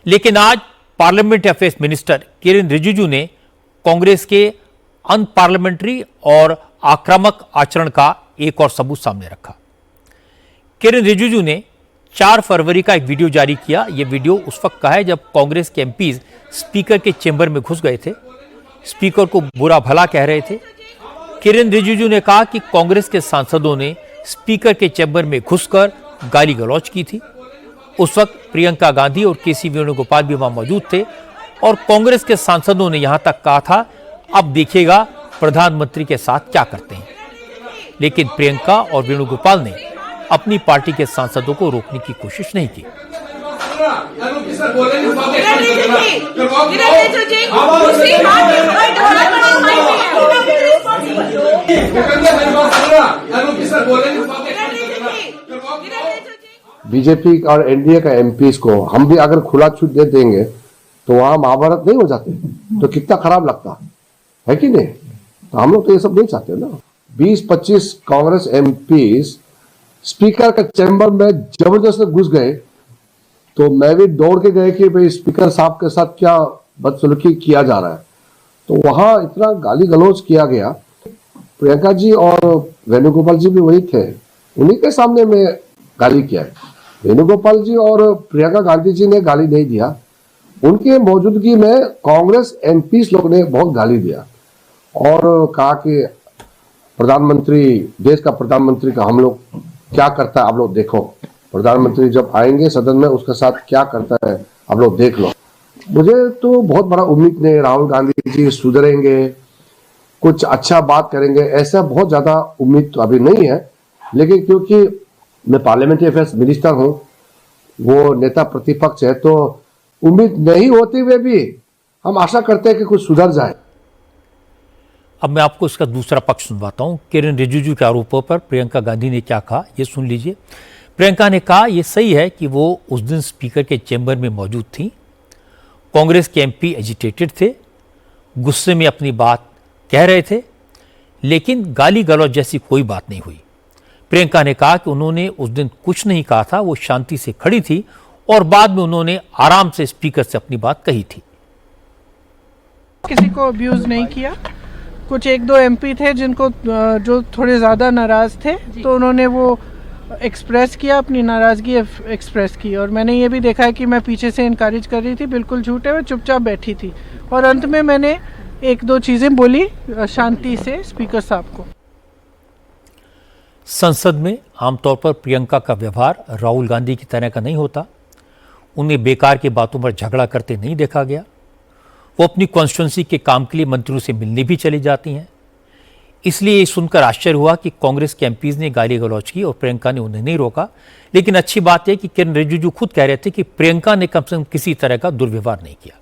लेकिन आज parliament affairs minister Kiren Rijiju ने कांग्रेस के अनपार्लियामेंट्री और आक्रामक आचरण का एक और सबूत सामने रखा। किरेन रिजिजू ने 4 फरवरी का एक वीडियो जारी किया। यह वीडियो उस वक्त का है जब कांग्रेस के एमपीज स्पीकर के चेंबर में घुस गए थे, स्पीकर को बुरा भला कह रहे थे। किरेन रिजिजू ने कहा कि कांग्रेस के सांसदों ने स्पीकर के चेंबर में घुसकर गाली गलौज की थी। उस वक्त प्रियंका गांधी और केसी वेणुगोपाल भी वहां मौजूद थे और कांग्रेस के सांसदों ने यहां तक कहा था, अब देखिएगा प्रधानमंत्री के साथ क्या करते हैं। लेकिन प्रियंका और वेणुगोपाल ने अपनी पार्टी के सांसदों को रोकने की कोशिश नहीं की। बीजेपी और एनडीए का एमपीज को हम भी अगर खुला छूट दे देंगे तो वहां महाभारत नहीं हो जाते, तो कितना खराब लगता है कि नहीं। तो हम लोग तो ये सब नहीं चाहते ना। 20-25 कांग्रेस एमपीज स्पीकर का चैम्बर में जबरदस्ती घुस गए, तो मैं भी दौड़ के गए कि भाई स्पीकर साहब के साथ क्या बदसलूकी किया जा रहा है। तो वहां इतना गाली गलौज किया गया। प्रियंका जी और वेणुगोपाल जी भी वही थे, उन्हीं के सामने में गाली किया है। वेणुगोपाल जी और प्रियंका गांधी जी ने गाली नहीं दिया, उनके मौजूदगी में कांग्रेस एमपीस लोग ने बहुत गाली दिया और कहा कि प्रधानमंत्री, देश का प्रधानमंत्री का हम लोग क्या करता है आप लोग देखो, प्रधानमंत्री जब आएंगे सदन में उसके साथ क्या करता है आप लोग देख लो। मुझे तो बहुत बड़ा उम्मीद नहीं, राहुल गांधी जी सुधरेंगे, कुछ अच्छा बात करेंगे, ऐसा बहुत ज्यादा उम्मीद तो अभी नहीं है। लेकिन क्योंकि मैं पार्लियामेंट्री अफेयर्स मिनिस्टर हूं, वो नेता प्रतिपक्ष है, तो उम्मीद नहीं होती हुए भी हम आशा करते हैं कि कुछ सुधर जाए। अब मैं आपको इसका दूसरा पक्ष सुनवाता हूं। किरेन रिजिजू के आरोपों पर प्रियंका गांधी ने क्या कहा, यह सुन लीजिए। प्रियंका ने कहा यह सही है कि वो उस दिन स्पीकर के चेंबर में मौजूद थी। कांग्रेस के एमपी एजिटेटेड थे, गुस्से में अपनी बात कह रहे थे, लेकिन गाली गलौज जैसी कोई बात नहीं हुई। प्रियंका ने कहा कि उन्होंने उस दिन कुछ नहीं कहा था, वो शांति से खड़ी थी और बाद में उन्होंने आराम से स्पीकर से अपनी बात कही थी। किसी को अब्यूज नहीं किया। कुछ 1-2 एमपी थे जिनको जो थोड़े ज़्यादा नाराज़ थे, तो उन्होंने वो एक्सप्रेस किया, अपनी नाराज़गी एक्सप्रेस की। और मैंने ये भी देखा है कि मैं पीछे से इनकरेज कर रही थी, बिल्कुल झूठे हुए चुपचाप बैठी थी। और अंत में मैंने 1-2 चीज़ें बोली शांति से स्पीकर साहब को। संसद में आमतौर पर प्रियंका का व्यवहार राहुल गांधी की तरह का नहीं होता। उन्हें बेकार की बातों पर झगड़ा करते नहीं देखा गया। वो अपनी कॉन्स्टिट्यूंसी के काम के लिए मंत्रियों से मिलने भी चली जाती हैं। इसलिए ये सुनकर आश्चर्य हुआ कि कांग्रेस के एमपीज ने गाली गलौज की और प्रियंका ने उन्हें नहीं रोका। लेकिन अच्छी बात यह कि किरेन रिजिजू खुद कह रहे थे कि प्रियंका ने कम से कम किसी तरह का दुर्व्यवहार नहीं किया।